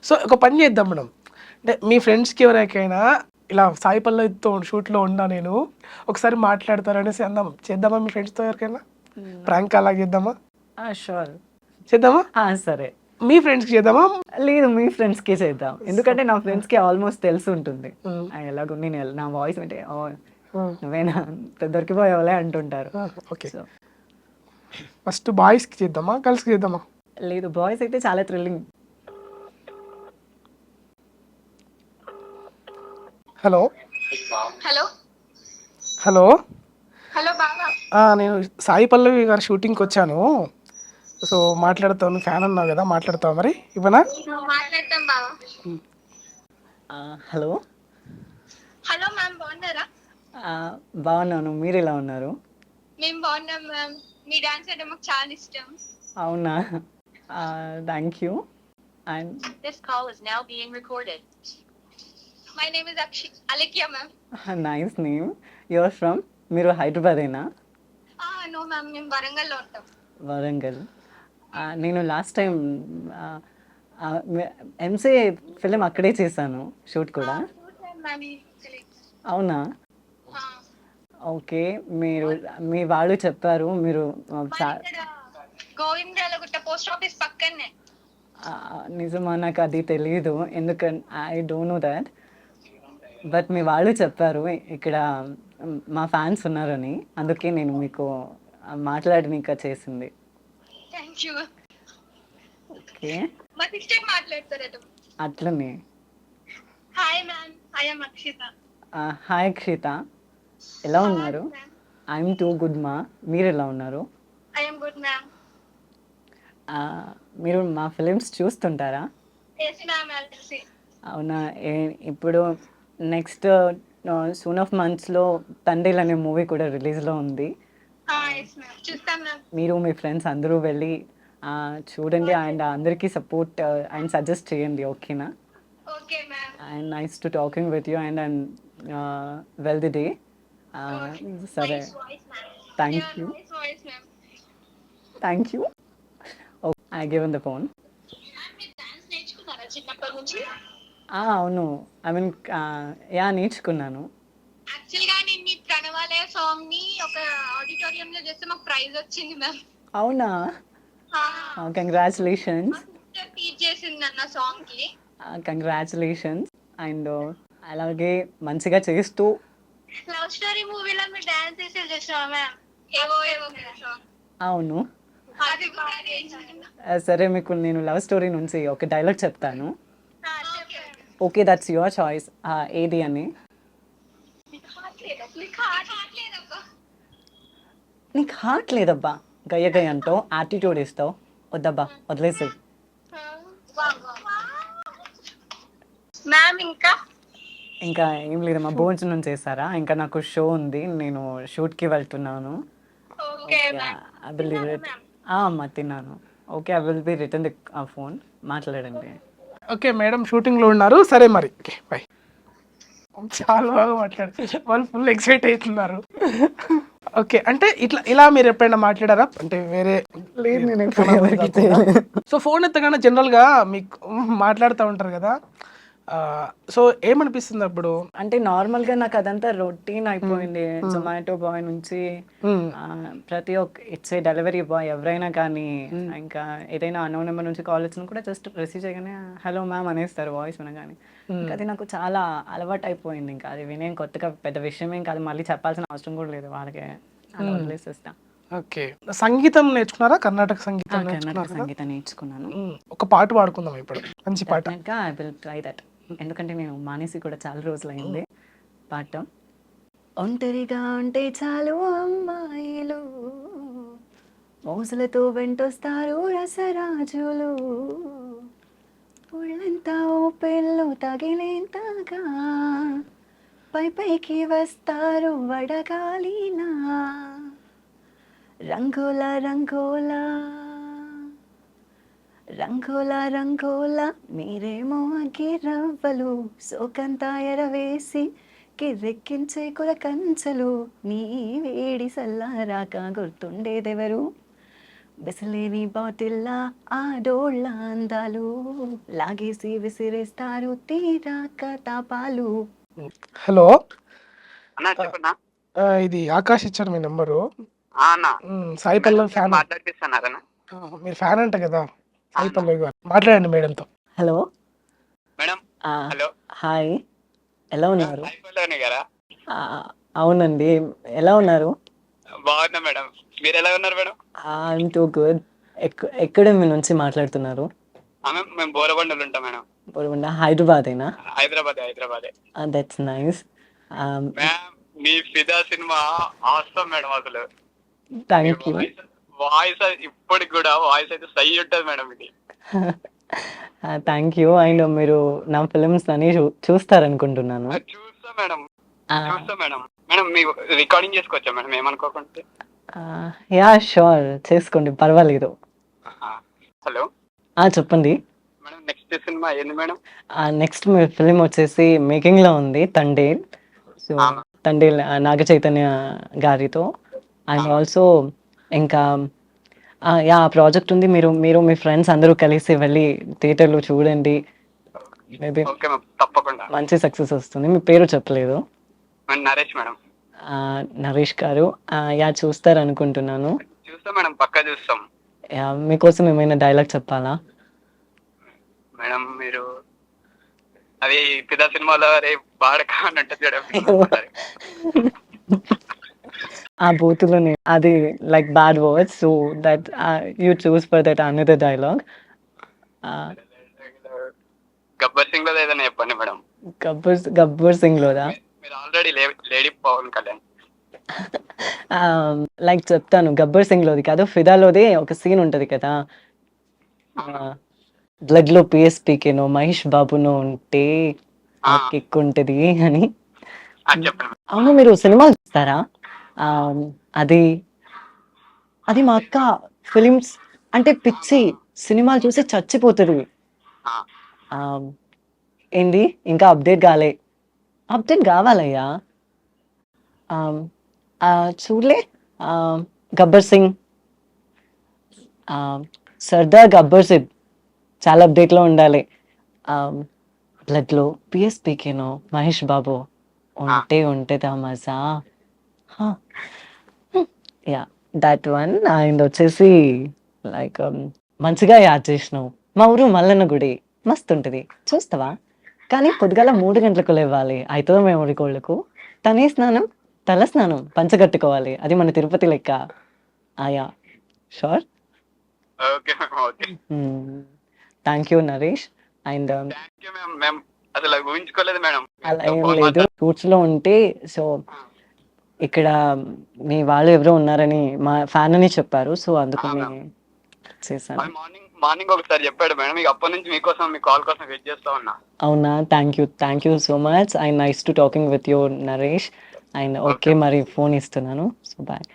So ఒక పని చేద్దాం మేడం. అంటే మీ ఫ్రెండ్స్‌కి ఎవరికైనా ఇలా సాయి పల్లవితో షూట్‌లో ఉన్నా నేను, ఒకసారి మాట్లాడతారనేసి అందాం. చేద్దామా మీ ఫ్రెండ్స్‌తో ఎవరికైనా? ప్రాంక్ అలా చేద్దామా? షూర్. చేద్దామా? సరే. మీ ఫ్రెండ్స్‌కి చేద్దామా? లేదు, మీ ఫ్రెండ్స్‌కే చేద్దాం. ఎందుకంటే నా ఫ్రెండ్స్‌కి ఆల్మోస్ట్ తెలిసి ఉంటుంది. హ్మ్. ఎలాగో నేను నా వాయిస్ వింటే హ్మ్. నువ్వేనా దొరికిపోయావులే అంటుంటారు. ఓకే. సో ఫస్ట్ బాయ్స్‌కి చేద్దామా? గర్ల్స్‌కి చేద్దామా? లేదు, బాయ్స్ అయితే చాలా thrilling. Hello. Hello hello. Hello బాబా. నేను సాయి పల్లవి గారి షూటింగ్‌కి వచ్చాను. సో మాట్లాడతావు, నువ్వు ఫ్యాన్ అన్నావు కదా, మాట్లాడతావా మరి? ఇవ్వనా? మాట్లాడతాం బాబా. హలో. హలో మ్యామ్, బాగున్నారా? బాగున్నాను, మీరు ఎలా ఉన్నారు? మేము బాగున్నాం మ్యామ్. మీ డాన్స్ అంటే మాకు చాలా ఇష్టం. అవునా, thank you. And this call is now being recorded. My name is Alekhya ma'am. Nice name. Your from? మీరు హైదరాబాదేనా? నో మ్యామ్, మేము వరంగల్లో ఉంటాం. వరంగల్. నేను లాస్ట్ టైం ఎంసీఏ ఫిలిం అక్కడే చేశాను, షూట్ కూడా. అవునా, ఓకే. మీరు మీ వాళ్ళు చెప్పారు మీరు గోవిందరాలగుట్ట పోస్ట్ ఆఫీస్ పక్కనే. నిజమా? నాకు అది తెలియదు, ఎందుకంటే I don't know that. But మీ వాళ్ళు చెప్పారు ఇక్కడ మా ఫ్యాన్స్ ఉన్నారని, అందుకే నేను మీకు మాట్లాడనీక చేసింది. Thank you. ఓకే, మా సిస్టర్ మాట్లాడతారట. అట్లనే. Hi ma'am, I am Akshitha. Hi Akshitha, ఎలా ఉన్నారు? ఐఎమ్ టూ గుడ్ మా. మీరు ఎలా ఉన్నారు? I am good ma'am. మీరు మా ఫిలిమ్స్ చూస్తుంటారా? Yes ma'am, I see. అవునా, ఇప్పుడు నెక్స్ట్ సూన్ ఆఫ్ మంత్స్లో తండ్రిలు అనే మూవీ కూడా రిలీజ్లో ఉంది. ఎస్ మ్యామ్, చూస్తాం మ్యామ్. మీరు మీ ఫ్రెండ్స్ అందరూ వెళ్ళి చూడండి అండ్ అందరికీ సపోర్ట్ అండ్ సజెస్ట్ చేయండి, ఓకేనా? Okay ma'am. And nice to talking with you and well the day. సరే, thank you. Thank you. Okay, I given the phone. నేర్చుకున్నారా చిన్నప్పటి నుంచి? అవును, ఐ మీన్ నేర్చుకున్నాను. యాక్చువల్ గా నేను మీ ప్రణవాలయ సాంగ్ ని ఒక ఆడిటోరియం లో చేస్తే మాకు ప్రైజ్ వచ్చింది మ్యామ్. అవునా, కంగ్రాచులేషన్స్. టీచ్ చేసింది అన్న సాంగ్ కి. కంగ్రాచులేషన్స్. అండ్ అలాగే మంచిగా చేస్తూ. లవ్ స్టోరీ మూవీలో మీరు డాన్స్ చేసే చేసావా మ్యామ్? ఏవో ఏవో సాంగ్. అవును. అది కూడా చేశాను. సరే, మీకు నేను లవ్ స్టోరీ నుంచి ఒక డైలాగ్ చెప్తాను. చెప్పండి. Okay, that's your choice. ఏది అని. నీకు హార్ట్ లేదబ్బా, గయ్య గయ్య అంటావు, యాటిట్యూడ్ ఇస్తావు. వద్దబ్బా, వదిలేసావు. మ్యామ్ ఇంకా ఏం లేదమ్మా, భోజనం చేశారా? ఇంకా నాకు షో ఉంది, నేను షూట్కి వెళ్తున్నాను. ఓకే ఐ విల్ అమ్మా, తిన్నాను. Okay, I will be return the phone. మాట్లాడండి. ఓకే మేడం, షూటింగ్లో ఉన్నారు. సరే మరి, ఓకే బాయ్. చాలా బాగా మాట్లాడారు, వాళ్ళు ఫుల్ ఎక్సైట్ అవుతున్నారు. ఓకే, అంటే ఇలా మీరు ఎప్పుడైనా మాట్లాడారా? అంటే వేరే లేదు, నేను ఎప్పుడు ఎవరికి చేయలేదు. సో ఫోన్ ఎత్తగానే జనరల్గా మీకు మాట్లాడుతూ ఉంటారు కదా, సో ఏమనిపిస్తుంది అప్పుడు? అంటే నార్మల్గా నాకు అదంతా రొటీన్ అయిపోయింది. జొమాటో బాయ్ నుంచి ప్రతి ఒక్క ఇచ్చే డెలివరీ బాయ్ ఎవరైనా కానీ, ఇంకా ఏదైనా అన్నోన్ నెంబర్ నుంచి కాల్ వచ్చినా కూడా జస్ట్ రిసీవ్ చేయగానే హలో మ్యామ్ అనేస్తారు వాయిస్ వినగానే. ఇంకా అది నాకు చాలా అలవాటు అయిపోయింది. ఇంకా అది వినే కొత్తగా పెద్ద విషయం ఏం కాదు, మళ్ళీ చెప్పాల్సిన అవసరం కూడా లేదు వాళ్ళకే, అలా వదిలేసేస్తా. ఓకే, సంగీతం నేర్చుకున్నారా? కర్ణాటక సంగీతం కర్ణాటక నేర్చుకున్నారా? సంగీతం నేర్చుకున్నాను. ఒక పాట పాడుకుందాం ఇప్పుడు, మంచి పాట. డెఫినెట్గా ఐ విల్ ట్రై దట్. ఎందుకంటే నేను మానేసి కూడా చాలా రోజులైంది పాడటం. ఒంటరిగా ఉంటే చాలు అమ్మాయిలు, మోసలతో వెంటొస్తారు రసరాజులు, ఒళ్ళంతా ఓ పెళ్ళు తగిలేంతగా, పై పైకి వస్తారు వడగాలిలా, రంగుల రంగుల రంగుల రంగుల మీరేమో అగ్గిరవ్వలు, సోకంతా ఎరవేసి కిర్రెక్కించే కుల కంచెలు, నీ వేడి సల్లారాక గుర్తుండేదెవరు, బిసలేని బాటిల్లా ఆడోళ్ళ అందాలు లాగేసి విసిరేస్తారు తీరాక తాపాలు. హలో, అన్నా చెప్పన్నా. ఇది ఆకాష్ ఇచ్చారు మీ నెంబరు. అన్నా సాయి పల్లవి ఫ్యాన్. మాట్లాడిపిస్తున్నారన్నా. మీరు ఫ్యాన్ అంట కదా సాయి పల్లవి గారు, మాట్లాడండి మేడంతో. హలో, మేడం హలో, హాయ్, ఎలా ఉన్నారు? అయిపోలేని కదా. ఆ, అవునండి, ఎలా ఉన్నారు? బాగున్నా మేడం, మీరు ఎలా ఉన్నారు మేడం? I'm too good. ఎక్కడ మీ నుంచి మాట్లాడుతున్నారు? మేము బోరబండలు ఉంటాం మేడం. బోరుబండ, హైదరాబాదేనా? హైదరాబాదే. That's nice. మ్యామ్ మీ ఫిదా సినిమా ఆస్తాం మేడం. అసలు థ్యాంక్ యూ. వాయిస్ ఇప్పటికి కూడా వాయిస్ అయితే సై ఉంటుంది మేడం. ఇది థ్యాంక్ యూ. అండ్ మీరు నా ఫిలిమ్స్ అన్ని చూస్తారనుకుంటున్నాను. చూస్తా మేడం, చూస్తా మేడం. మేడం మీ రికార్డింగ్ చేసుకోవచ్చా మేడం ఏమనుకోకుంటే? యా షూర్, చేసుకోండి, పర్వాలేదు. హలో, చెప్పండి. మేడం నెక్స్ట్ సినిమా ఏంది మేడం? నెక్స్ట్ మీ ఫిలిం వచ్చేసి మేకింగ్లో ఉంది, తండేల్. సో తండేల్ నాగ చైతన్య గారితో. అండ్ ఆల్సో ఇంకా యా ప్రాజెక్ట్ ఉంది. మీరు మీ ఫ్రెండ్స్ అందరూ కలిసి వెళ్ళి థియేటర్లో చూడండి. మేబీ ఓకే మ్యామ్, తప్పకుండా. మంచి సక్సెస్ వస్తుంది. మీ పేరు చెప్పలేదు. నరేష్ మేడం. నరేష్ గారు, యా చూస్తారనుకుంటున్నాను. చూస్తాం మేడం, పక్కా చూస్తాం. మీకోసం ఏమైనా డైలాగ్ చెప్పాలా? మేడం మీరు అది పిదా సినిమాలో రే బాడక అని ఉంటుంది చూడండి. ఆ బూతులోనే అది like bad words, so that you choose for that another dialogue. Gabbar Singh లో ఏదైనా చెప్పండి మేడం. గబ్బర్ సింగ్ లోదా? మీరు already lady Pawan Kalyan. Like చెప్తాను, గబ్బర్ సింగ్ లోది కాదు, ఫిదాలోది ఒక సీన్ ఉంటది కదా, బ్లడ్ లో పిఎస్పీకేనో మహేష్ బాబునో ఉంటే కిక్ ఉంటది అని. చెప్పండి. అవును, మీరు సినిమాలు చూస్తారా? అది అది మా అక్క ఫిలిమ్స్ అంటే పిచ్చి, సినిమాలు చూసి చచ్చిపోతుంది. ఏంది ఇంకా అప్డేట్ కాలే? అప్డేట్ కావాలయ్యా. చూడలే గబ్బర్ సింగ్, సర్దార్ గబ్బర్ సింగ్ చాలా అప్డేట్లో ఉండాలి. బ్లడ్లో పిఎస్పీకేనో మహేష్ బాబు ఉంటే మజా. Yeah that one. అండ్ వచ్చేసి లైక్ మంచిగా యాడ్ చేసినావు. మా ఊరు మల్లన్న గుడి మస్తు ఉంటుంది, చూస్తావా? కానీ పొద్దుగాల 3 గంటలకు లేవాలి, అవుతుందో మేము కోళ్ళకు. తల స్నానం పంచగట్టుకోవాలి, అది మన తిరుపతి లెక్క. Yeah sure. Okay okay, thank you Naresh. And మేము అసలు ఊహించుకోలేదు మేడం. అలా ఏం లేదు, షూట్స్లో ఉంటే. సో ఇక్కడ మీ వాళ్ళు ఎవరో ఉన్నారని మా ఫ్యాన్ అని చెప్పారు, సో అందుకని చేశాను. మార్నింగ్ ఒకసారి చెప్పాడు మేడం, మీకు అప్పటి నుంచి మీకోసం మీ కాల్ కోసం వెయిట్ చేస్తా ఉన్నా. అవునా? Thank you so much. And nice to talking with you Naresh. And okay, మరి ఫోన్ ఇస్తున్నాను. So bye.